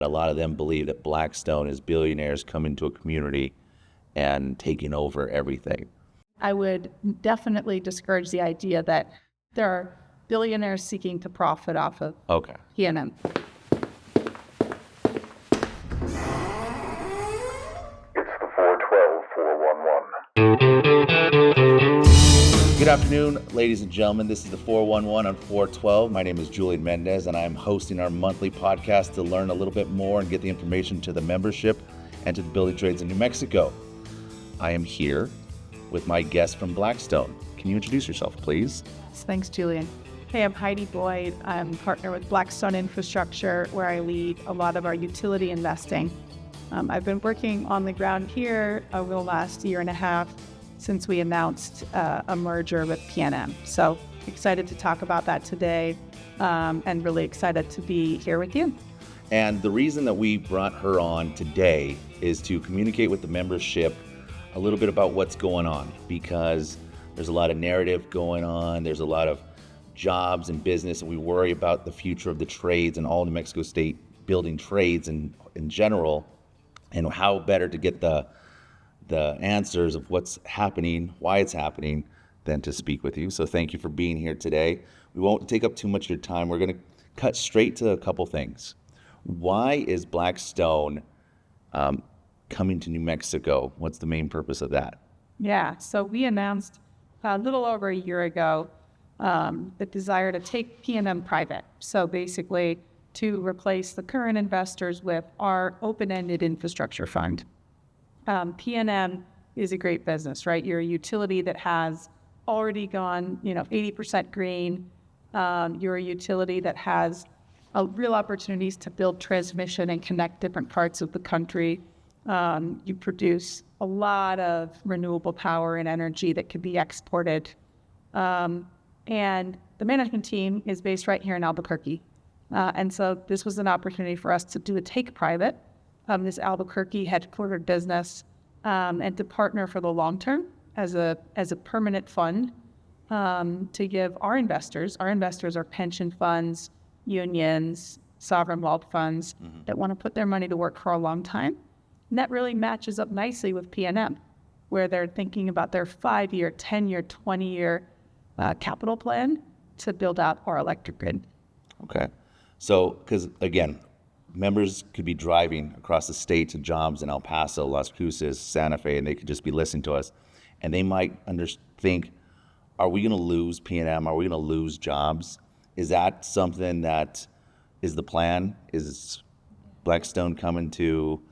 A lot of them believe that Blackstone is billionaires coming to a community and taking over everything. I would definitely discourage the idea that there are billionaires seeking to profit off of PNM. It's the 412-411. Good afternoon, ladies and gentlemen. This is the 411 on 412. My name is Julian Mendez, and I'm hosting our monthly podcast to learn a little bit more and get the information to the membership and to the building trades in New Mexico. I am here with my guest from Blackstone. Can you introduce yourself, please? Thanks, Julian. Hey, I'm Heidi Boyd. I'm a partner with Blackstone Infrastructure, where I lead a lot of our utility investing. I've been working on the ground here over the last year and a half since we announced a merger with PNM. So excited to talk about that today, and really excited to be here with you. And the reason that we brought her on today is to communicate with the membership a little bit about what's going on, because there's a lot of narrative going on. There's a lot of jobs and business, and we worry about the future of the trades and all New Mexico State building trades in general, and how better to get the answers of what's happening, why it's happening, than to speak with you. So thank you for being here today. We won't take up too much of your time. We're going to cut straight to a couple things. Why is Blackstone coming to New Mexico? What's the main purpose of that? Yeah, so we announced a little over a year ago the desire to take PNM private. So basically to replace the current investors with our open-ended infrastructure fund. PNM is a great business, right? You're a utility that has already gone, 80% green. You're a utility that has real opportunities to build transmission and connect different parts of the country. You produce a lot of renewable power and energy that could be exported. And the management team is based right here in Albuquerque. And so this was an opportunity for us to do a take private, this Albuquerque headquartered business, and to partner for the long term as a permanent fund, to give our investors are pension funds, unions, sovereign wealth funds that want to put their money to work for a long time. And that really matches up nicely with PNM, where they're thinking about their 5-year, 10-year, 20-year capital plan to build out our electric grid. Okay. So, because again, members could be driving across the state to jobs in El Paso, Las Cruces, Santa Fe, and they could just be listening to us, and they might think, are we going to lose PNM? Are we going to lose jobs? Is that something that is the plan? Is Blackstone coming to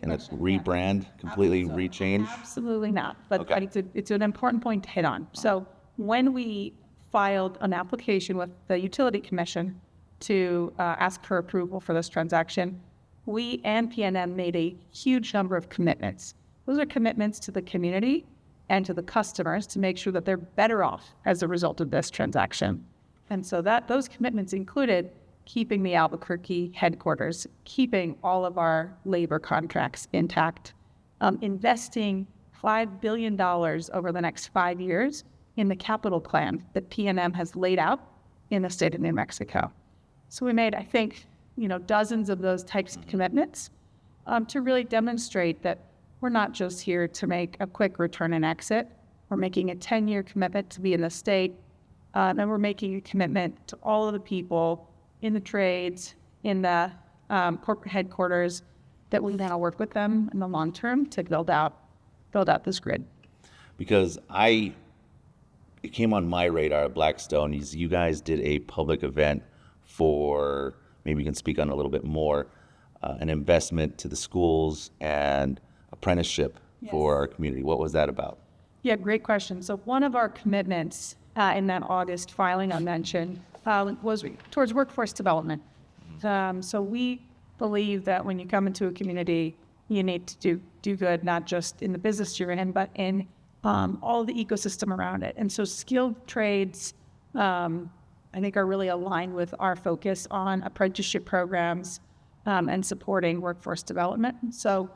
rebrand, completely rechange? Absolutely not. But Okay. it's an important point to hit on. So when we filed an application with the Utility Commission to ask for approval for this transaction, we and PNM made a huge number of commitments. Those are commitments to the community and to the customers to make sure that they're better off as a result of this transaction. And so those commitments included keeping the Albuquerque headquarters, keeping all of our labor contracts intact, investing $5 billion over the next 5 years in the capital plan that PNM has laid out in the state of New Mexico. So we made, I think, dozens of those types of commitments to really demonstrate that we're not just here to make a quick return and exit. We're making a 10-year commitment to be in the state, and we're making a commitment to all of the people in the trades, in the corporate headquarters, that we now work with them in the long term to build out this grid. Because it came on my radar at Blackstone. You guys did a public event for, maybe you can speak on it a little bit more, an investment to the schools and apprenticeship for our community. What was that about? Yeah, great question. So one of our commitments in that August filing I mentioned was towards workforce development. So we believe that when you come into a community, you need to do good, not just in the business you're in, but in all the ecosystem around it. And so skilled trades, I think, are really aligned with our focus on apprenticeship programs and supporting workforce development. So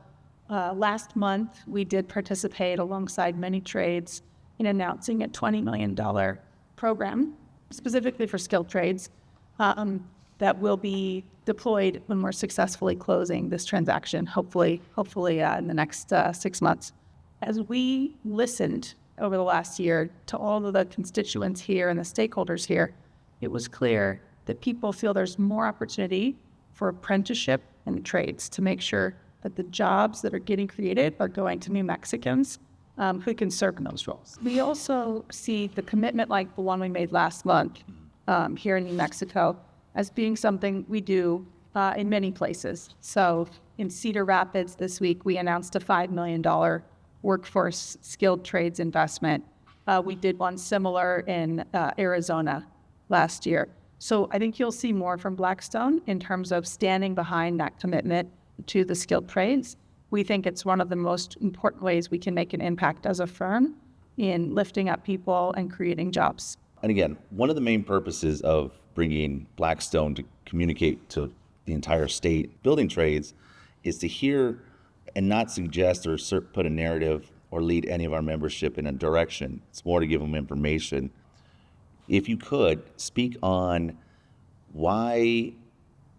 last month, we did participate alongside many trades in announcing a $20 million program specifically for skilled trades that that will be deployed when we're successfully closing this transaction, hopefully in the next 6 months. As we listened over the last year to all of the constituents here and the stakeholders here, it was clear that people feel there's more opportunity for apprenticeship and trades to make sure that the jobs that are getting created are going to New Mexicans who can serve in those roles. We also see the commitment like the one we made last month here in New Mexico as being something we do in many places. So in Cedar Rapids this week, we announced a $5 million workforce skilled trades investment. We did one similar in Arizona last year. So I think you'll see more from Blackstone in terms of standing behind that commitment to the skilled trades. We think it's one of the most important ways we can make an impact as a firm in lifting up people and creating jobs. And again, one of the main purposes of bringing Blackstone to communicate to the entire state building trades is to hear and not suggest or put a narrative or lead any of our membership in a direction. It's more to give them information. If you could speak on why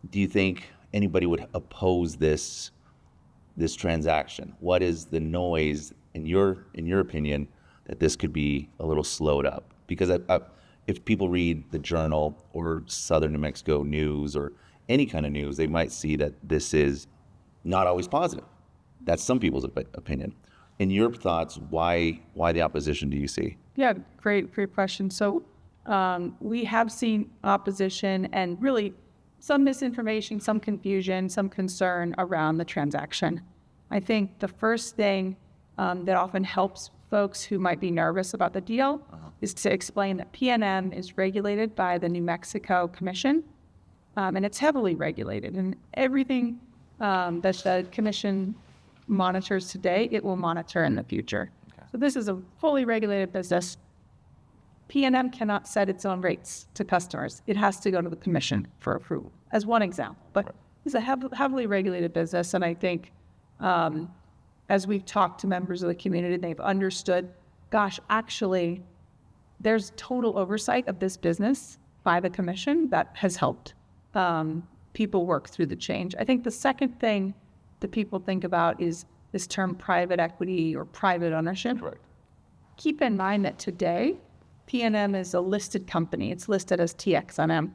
do you think anybody would oppose this transaction? What is the noise in your opinion that this could be a little slowed up? Because if people read the Journal or Southern New Mexico News or any kind of news, they might see that this is not always positive. That's some people's opinion. In your thoughts, why the opposition do you see? Yeah, great question. So we have seen opposition and really some misinformation, some confusion, some concern around the transaction. I think the first thing that often helps folks who might be nervous about the deal is to explain that PNM is regulated by the New Mexico Commission, and it's heavily regulated. And everything that the Commission monitors today, it will monitor in the future. Okay. So this is a fully regulated business. PNM cannot set its own rates to customers. It has to go to the Commission for approval, as one example. But it's a heavily regulated business, and I think as we've talked to members of the community, they've understood, gosh, actually, there's total oversight of this business by the Commission that has helped people work through the change. I think the second thing that people think about is this term private equity or private ownership. Correct. Keep in mind that today, PNM is a listed company. It's listed as TXNM,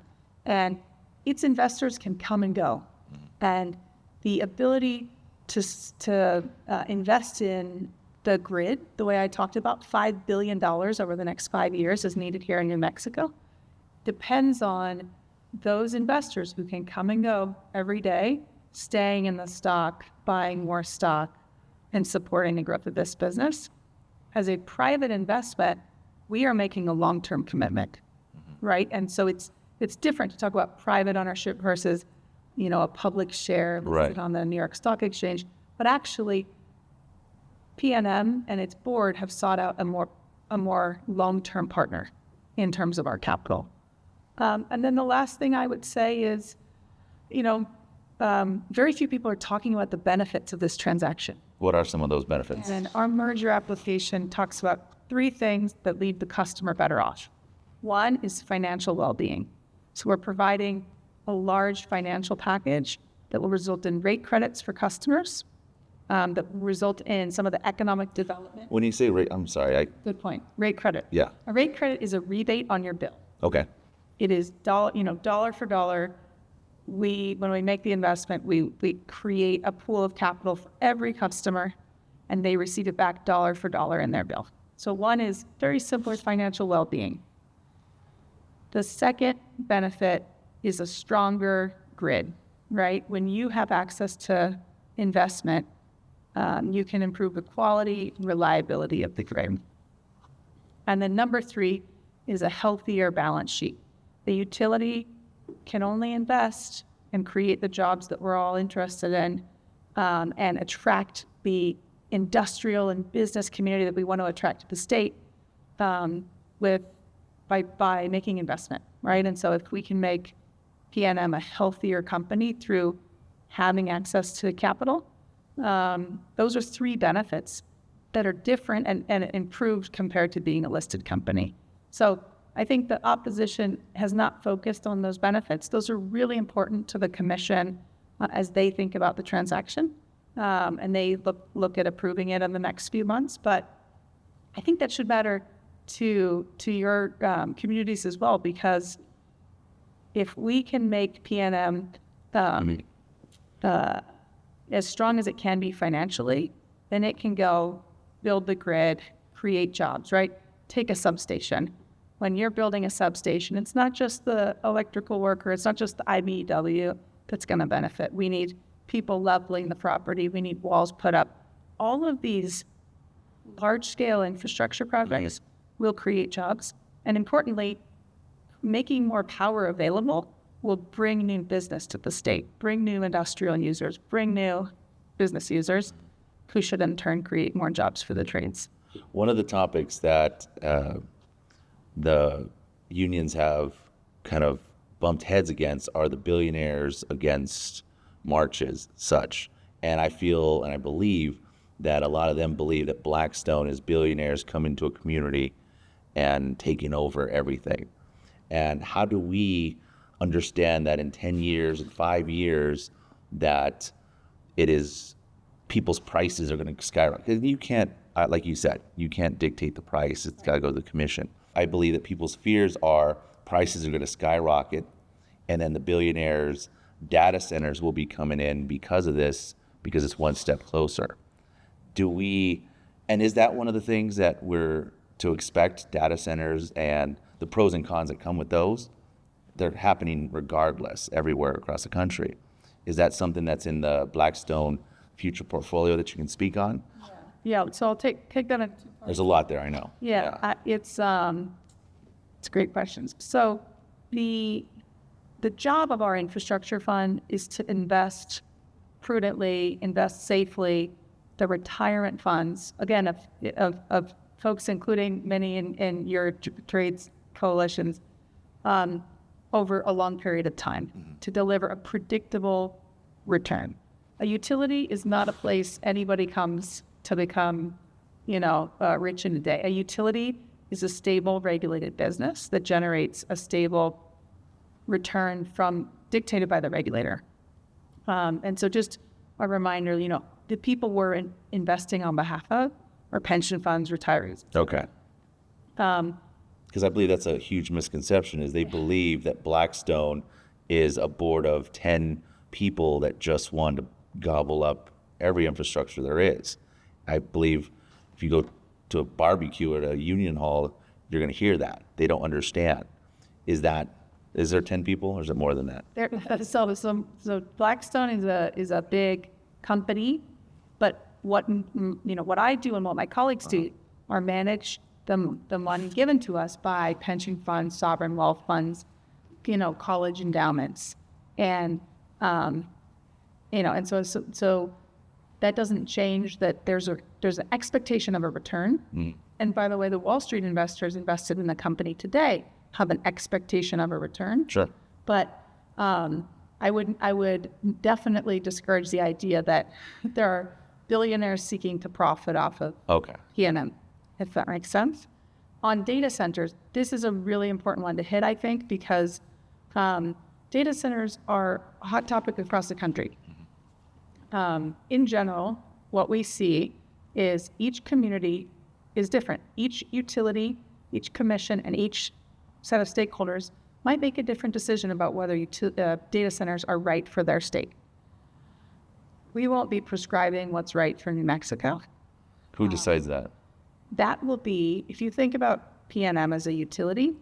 and its investors can come and go. And the ability to invest in the grid, the way I talked about, $5 billion over the next 5 years is needed here in New Mexico, depends on those investors who can come and go every day, staying in the stock, buying more stock, and supporting the growth of this business. As a private investment, we are making a long-term commitment, right? And so it's different to talk about private ownership versus, a public share listed on the New York Stock Exchange. But actually, PNM and its board have sought out a more long-term partner in terms of our capital. And then the last thing I would say is, very few people are talking about the benefits of this transaction. What are some of those benefits? And our merger application talks about 3 things that leave the customer better off. One is financial well-being. So we're providing a large financial package that will result in rate credits for customers, that will result in some of the economic development. When you say rate, I'm sorry. Good point. Rate credit. Yeah. A rate credit is a rebate on your bill. Okay. It is dollar for dollar. When we make the investment, we create a pool of capital for every customer, and they receive it back dollar for dollar in their bill. So one is very simple financial well-being. The second benefit is a stronger grid, right? When you have access to investment, you can improve the quality and reliability of the grid. And then number 3 is a healthier balance sheet. The utility can only invest and create the jobs that we're all interested in, and attract the industrial and business community that we want to attract to the state by making investment, right? And so if we can make PNM a healthier company through having access to capital, those are 3 benefits that are different and improved compared to being a listed company. So I think the opposition has not focused on those benefits. Those are really important to the commission as they think about the transaction, and they look at approving it in the next few months. But I think that should matter to your communities as well, because if we can make PNM as strong as it can be financially, then it can go build the grid, create jobs, right? Take a substation. When you're building a substation, it's not just the electrical worker, it's not just the IBEW that's going to benefit. We need people leveling the property, we need walls put up. All of these large-scale infrastructure projects will create jobs. And importantly, making more power available will bring new business to the state, bring new industrial users, bring new business users, who should in turn create more jobs for the trades. One of the topics that the unions have kind of bumped heads against are the billionaires against marches, such. And I feel and I believe that a lot of them believe that Blackstone is billionaires coming to a community and taking over everything. And how do we understand that in 10 years and 5 years that it is people's prices are going to skyrocket? You can't, like you said, you can't dictate the price. It's got to go to the commission. I believe that people's fears are prices are going to skyrocket, and then the billionaires' data centers will be coming in because of this, because it's one step closer. And is that one of the things that we're to expect, data centers and the pros and cons that come with those? They're happening regardless everywhere across the country. Is that something that's in the Blackstone future portfolio that you can speak on? Yeah, so I'll take that into part. There's a lot there, I know. It's great questions. So the job of our infrastructure fund is to invest prudently, invest safely. The retirement funds, again, of folks, including many in your trades coalitions, over a long period of time to deliver a predictable return. A utility is not a place anybody comes to become, rich in a day. A utility is a stable, regulated business that generates a stable return dictated by the regulator. And so just a reminder, the people we're investing on behalf of are pension funds, retirees. Okay. Because I believe that's a huge misconception, is they believe that Blackstone is a board of 10 people that just want to gobble up every infrastructure there is. I believe if you go to a barbecue at a union hall, you're going to hear that. They don't understand. Is there 10 people, or is it more than that? So Blackstone is a big company, but what I do and what my colleagues do are manage the money given to us by pension funds, sovereign wealth funds, college endowments, and and so that doesn't change that there's an expectation of a return. And by the way, the Wall Street investors invested in the company today have an expectation of a return. Sure. But I would definitely discourage the idea that there are billionaires seeking to profit off of PNM, if that makes sense. On data centers, this is a really important one to hit, I think, because data centers are a hot topic across the country. In general, what we see is each community is different. Each utility, each commission, and each set of stakeholders might make a different decision about whether data centers are right for their state. We won't be prescribing what's right for New Mexico. Who decides that? That will be, if you think about PNM as a utility,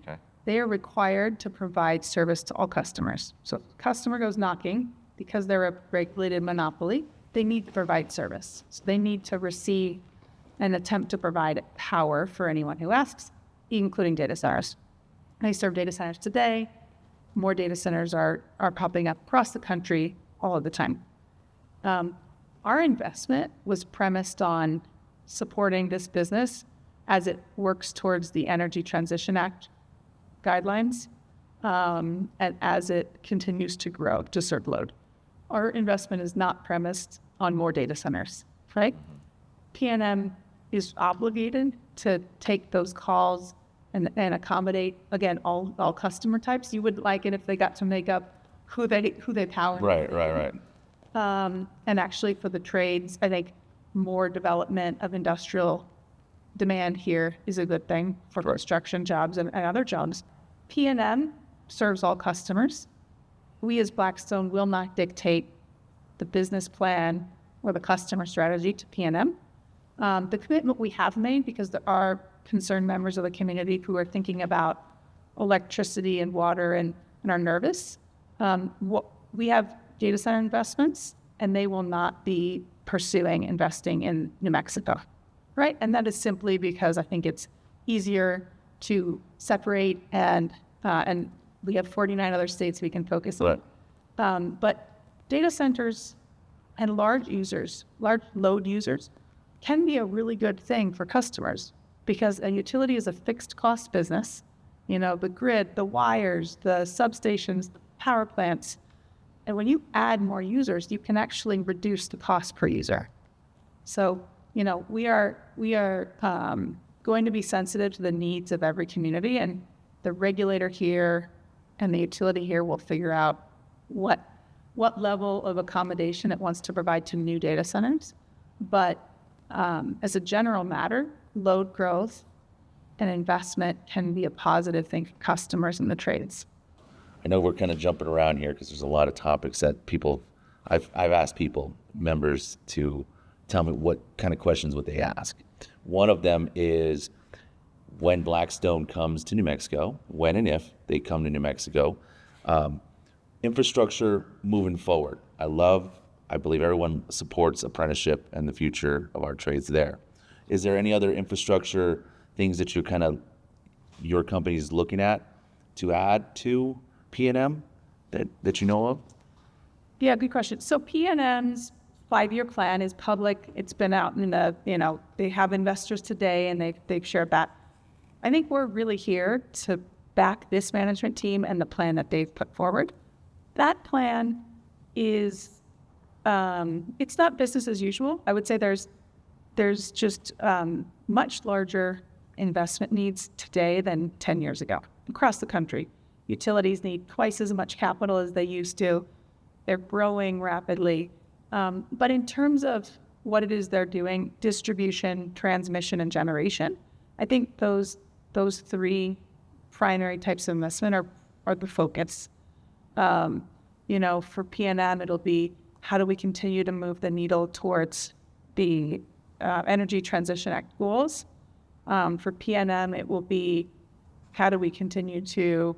they are required to provide service to all customers. So if the customer goes knocking, because they're a regulated monopoly, they need to provide service. So they need to receive and attempt to provide power for anyone who asks, including data centers. They serve data centers today. More data centers are popping up across the country all of the time. Our investment was premised on supporting this business as it works towards the Energy Transition Act guidelines, and as it continues to grow to serve load. Our investment is not premised on more data centers, right? PNM is obligated to take those calls and accommodate, again, all customer types. You would like it if they got to make up who they power. Right. And actually for the trades, I think more development of industrial demand here is a good thing for construction jobs and other jobs. PNM serves all customers. We as Blackstone will not dictate the business plan or the customer strategy to PNM. The commitment we have made, because there are concerned members of the community who are thinking about electricity and water and are nervous. We have data center investments, and they will not be pursuing investing in New Mexico, right? And that is simply because I think it's easier to separate, and we have 49 other states we can focus on. But data centers and large load users can be a really good thing for customers, because a utility is a fixed cost business. The grid, the wires, the substations, the power plants. And when you add more users, you can actually reduce the cost per user. So, we are going to be sensitive to the needs of every community, and the regulator here and the utility here will figure out what level of accommodation it wants to provide to new data centers. But as a general matter, load growth and investment can be a positive thing for customers and the trades. I know we're kind of jumping around here because there's a lot of topics that I've asked members to tell me what kind of questions would they ask. One of them is, when Blackstone comes to New Mexico, when and if they come to New Mexico, infrastructure moving forward. I believe everyone supports apprenticeship and the future of our trades there. Is there any other infrastructure things that your company is looking at to add to PNM that you know of? Yeah, good question. So PNM's 5-year plan is public. It's been out in they have investors today, and they've shared that. I think we're really here to back this management team and the plan that they've put forward. That plan is, it's not business as usual. I would say there's just much larger investment needs today than 10 years ago across the country. Utilities need twice as much capital as they used to. They're growing rapidly. But in terms of what it is they're doing, distribution, transmission, and generation, I think those three primary types of investment are the focus. For PNM, it'll be, how do we continue to move the needle towards the Energy Transition Act goals? For PNM, it will be, how do we continue to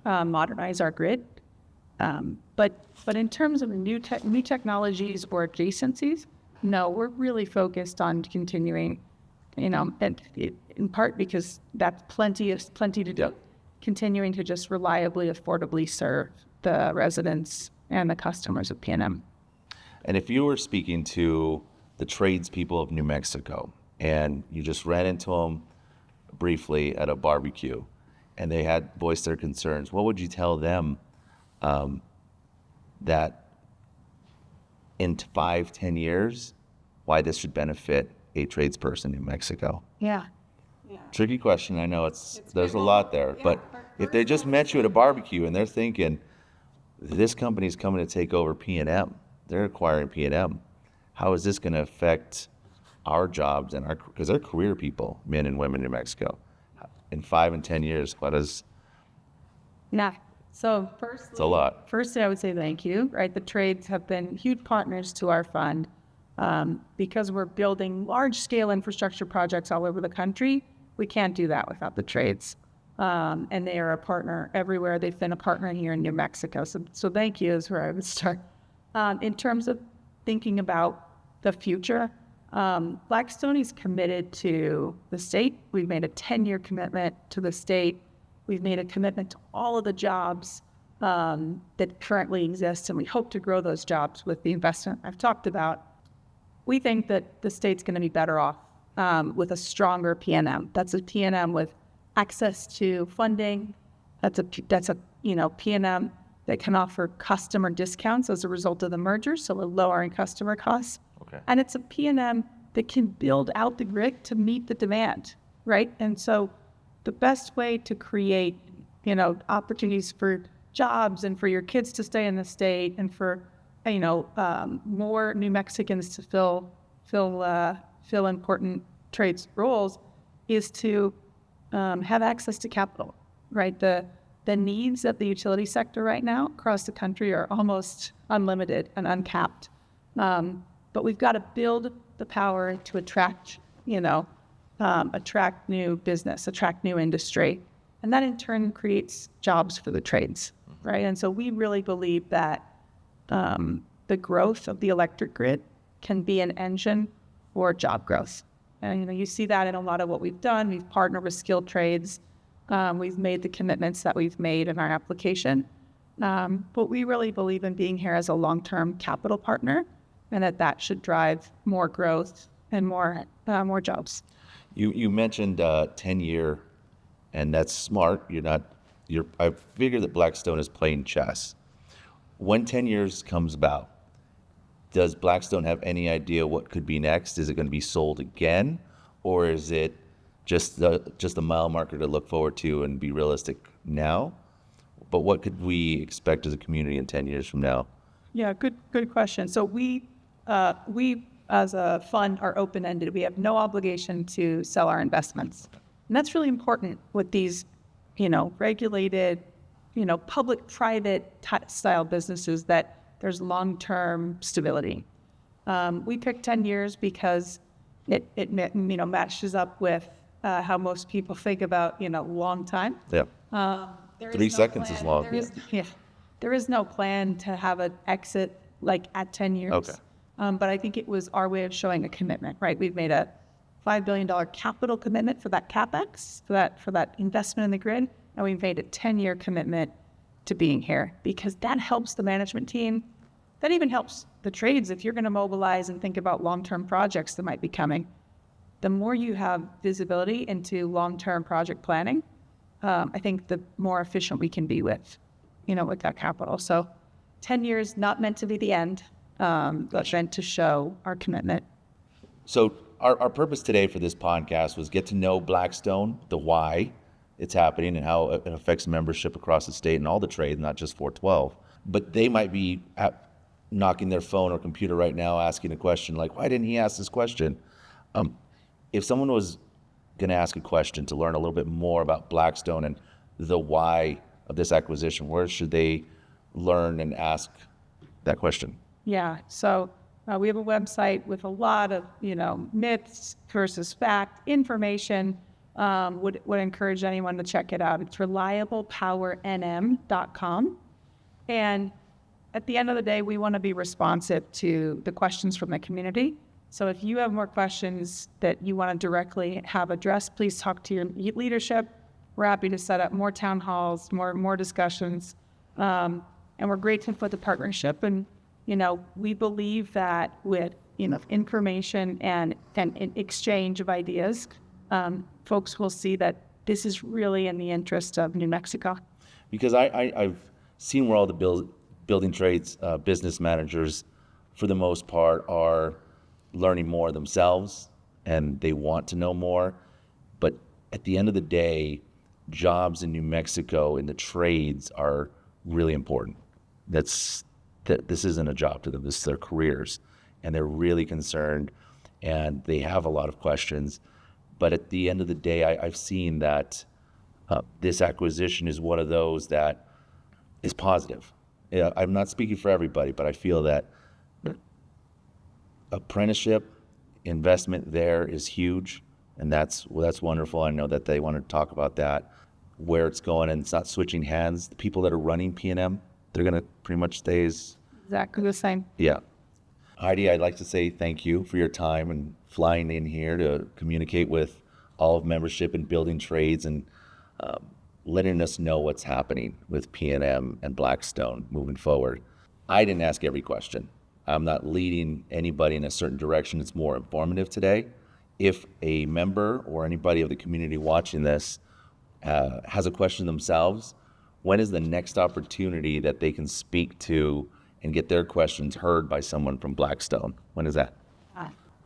modernize our grid? But in terms of new technologies or adjacencies, no, we're really focused on continuing, and in part because that's plenty to do, continuing to just reliably, affordably serve the residents and the customers of PNM. And if you were speaking to the tradespeople of New Mexico and you just ran into them briefly at a barbecue and they had voiced their concerns, what would you tell them that in 5-10 years, why this should benefit a tradesperson in New Mexico? Yeah. Tricky question. I know there's a lot there, but if they just met you at a barbecue and they're thinking, this company's coming to take over PNM, they're acquiring PNM, how is this going to affect our jobs and because they're career people, men and women in New Mexico. In 5 and 10 years, what is? Yeah. So first, it's a lot. Firstly, I would say thank you. Right, the trades have been huge partners to our fund because we're building large-scale infrastructure projects all over the country. We can't do that without the trades, and they are a partner everywhere. They've been a partner here in New Mexico. So thank you is where I would start. In terms of thinking about the future, Blackstone is committed to the state. We've made a 10-year commitment to the state. We've made a commitment to all of the jobs that currently exist, and we hope to grow those jobs with the investment I've talked about. We think that the state's going to be better off with a stronger PNM. That's a PNM with access to funding. That's a PNM that can offer customer discounts as a result of the merger, so we're lowering customer costs. Okay. And it's a PNM that can build out the grid to meet the demand, right? And so the best way to create, opportunities for jobs and for your kids to stay in the state and for, more New Mexicans to fill important trades roles is to have access to capital, right? The needs of the utility sector right now across the country are almost unlimited and uncapped. But we've got to build the power to attract new business, attract new industry. And that in turn creates jobs for the trades, right? And so we really believe that the growth of the electric grid can be an engine for job growth. And you see that in a lot of what we've done. We've partnered with skilled trades. We've made the commitments that we've made in our application. But we really believe in being here as a long-term capital partner, and that should drive more growth and more jobs. You mentioned 10-year, and that's smart. I figure that Blackstone is playing chess. When 10 years comes about, does Blackstone have any idea what could be next? Is it going to be sold again, or is it just a mile marker to look forward to and be realistic now? But what could we expect as a community in 10 years from now? Yeah, good question. So we as a fund are open-ended. We have no obligation to sell our investments. And that's really important with these, regulated, public-private style businesses, that there's long-term stability. We picked 10 years because it matches up with how most people think about, long time. Yeah. 3 seconds is long. There is no plan to have an exit like at 10 years. Okay. But I think it was our way of showing a commitment, right? We've made a $5 billion capital commitment for that CapEx, for that investment in the grid, and we've made a 10-year commitment to being here, because that helps the management team. That even helps the trades. If you're going to mobilize and think about long-term projects that might be coming, the more you have visibility into long-term project planning, I think the more efficient we can be with that capital. So 10 years, not meant to be the end, but meant to show our commitment. So our purpose today for this podcast was get to know Blackstone, the why it's happening and how it affects membership across the state and all the trades, not just 412. But they might be knocking their phone or computer right now asking a question like, why didn't he ask this question? If someone was going to ask a question to learn a little bit more about Blackstone and the why of this acquisition, where should they learn and ask that question? Yeah, so we have a website with a lot of, myths versus fact information. Would encourage anyone to check it out. It's reliablepowernm.com. And at the end of the day, we want to be responsive to the questions from the community. So if you have more questions that you want to directly have addressed, please talk to your leadership. We're happy to set up more town halls, more discussions. And we're grateful for the partnership. And, we believe that with, information and exchange of ideas, folks will see that this is really in the interest of New Mexico. Because I've seen where all the building trades business managers, for the most part, are learning more themselves, and they want to know more. But at the end of the day, jobs in New Mexico in the trades are really important. This isn't a job to them. This is their careers, and they're really concerned, and they have a lot of questions. But at the end of the day, I've seen that this acquisition is one of those that is positive. I'm not speaking for everybody, but I feel that apprenticeship investment there is huge, and that's wonderful. I know that they want to talk about that, where it's going, and it's not switching hands. The people that are running PNM, they're going to pretty much stay as Exactly the same. Yeah. Heidi, I'd like to say thank you for your time and flying in here to communicate with all of membership and building trades and letting us know what's happening with PNM and Blackstone moving forward. I didn't ask every question. I'm not leading anybody in a certain direction. It's more informative today. If a member or anybody of the community watching this has a question themselves, when is the next opportunity that they can speak to and get their questions heard by someone from Blackstone? When is that?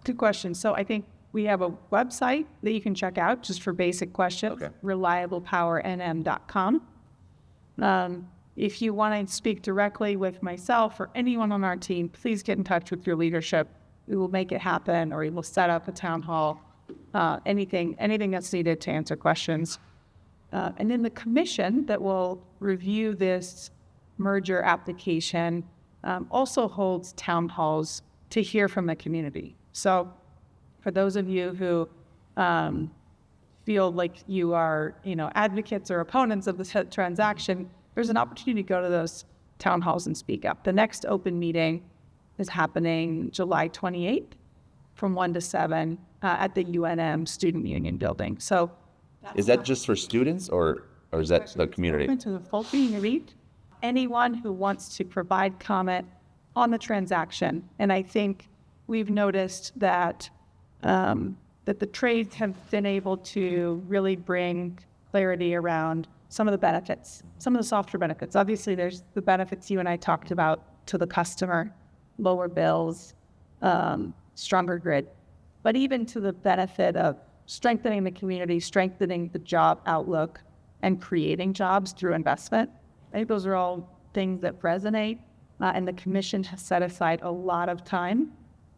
Good question. So I think we have a website that you can check out just for basic questions, Okay. reliablepowernm.com. If you want to speak directly with myself or anyone on our team, please get in touch with your leadership. We will make it happen, or we will set up a town hall, anything that's needed to answer questions. And then the commission that will review this merger application also holds town halls to hear from the community. So for those of you who feel like you are, advocates or opponents of this transaction, there's an opportunity to go to those town halls and speak up. The next open meeting is happening July 28th from 1 to 7 at the UNM Student Union Building. So Is that just for students or is that the community? open to the full community, anyone who wants to provide comment on the transaction. And I think we've noticed that that the trades have been able to really bring clarity around some of the benefits, some of the softer benefits. Obviously, there's the benefits you and I talked about to the customer, lower bills, stronger grid, but even to the benefit of strengthening the community, strengthening the job outlook, and creating jobs through investment. I think those are all things that resonate, and the commission has set aside a lot of time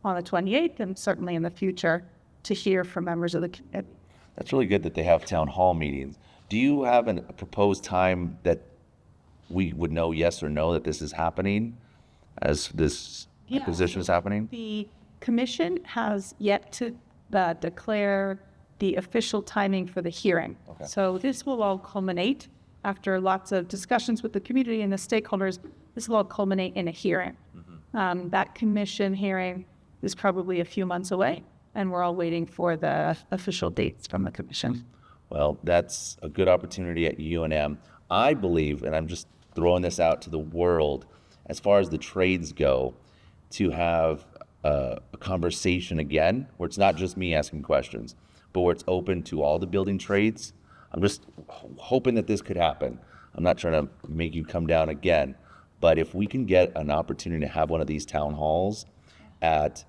on the 28th and certainly in the future to hear from members of the community. That's really good that they have town hall meetings. Do you have a proposed time that we would know yes or no that this is happening as this acquisition is happening? The commission has yet to declare the official timing for the hearing. Okay. So this will all culminate after lots of discussions with the community and the stakeholders. This will all culminate in a hearing. That commission hearing is probably a few months away, and we're all waiting for the official dates from the commission. Well, that's a good opportunity at UNM. I believe, and I'm just throwing this out to the world, as far as the trades go, to have a conversation again, where it's not just me asking questions, but where it's open to all the building trades. I'm just hoping that this could happen. I'm not trying to make you come down again, but if we can get an opportunity to have one of these town halls at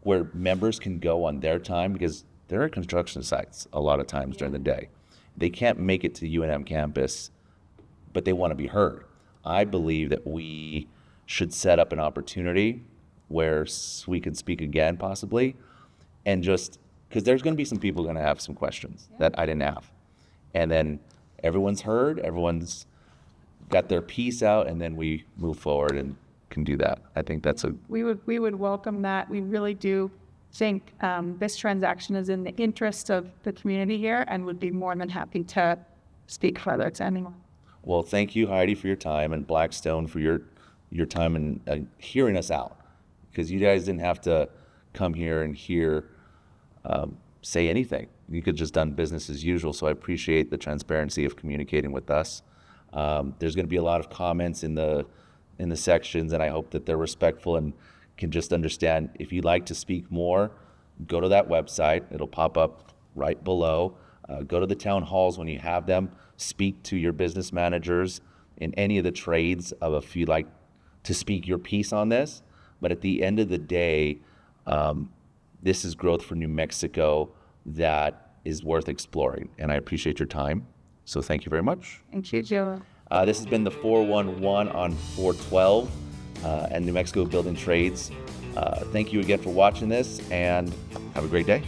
where members can go on their time, because they're at construction sites a lot of times during the day. They can't make it to UNM campus, but they want to be heard. I believe that we should set up an opportunity where we can speak again possibly, and just, because there's going to be some people going to have some questions that I didn't have. And then everyone's heard, everyone's got their piece out, and then we move forward and can do that. I think that's We would welcome that. We really do think this transaction is in the interest of the community here, and would be more than happy to speak further to anyone. Well, thank you, Heidi, for your time, and Blackstone for your time and hearing us out, because you guys didn't have to come here and say anything. You could just done business as usual. So I appreciate the transparency of communicating with us. There's going to be a lot of comments in the sections, and I hope that they're respectful and can just understand. If you'd like to speak more, go to that website. It'll pop up right below. Go to the town halls when you have them. Speak to your business managers in any of the trades if you'd like to speak your piece on this. But at the end of the day, this is growth for New Mexico that is worth exploring. And I appreciate your time. So thank you very much. Thank you, Joe. This has been the 411 on 412 and New Mexico Building Trades. Thank you again for watching this, and have a great day.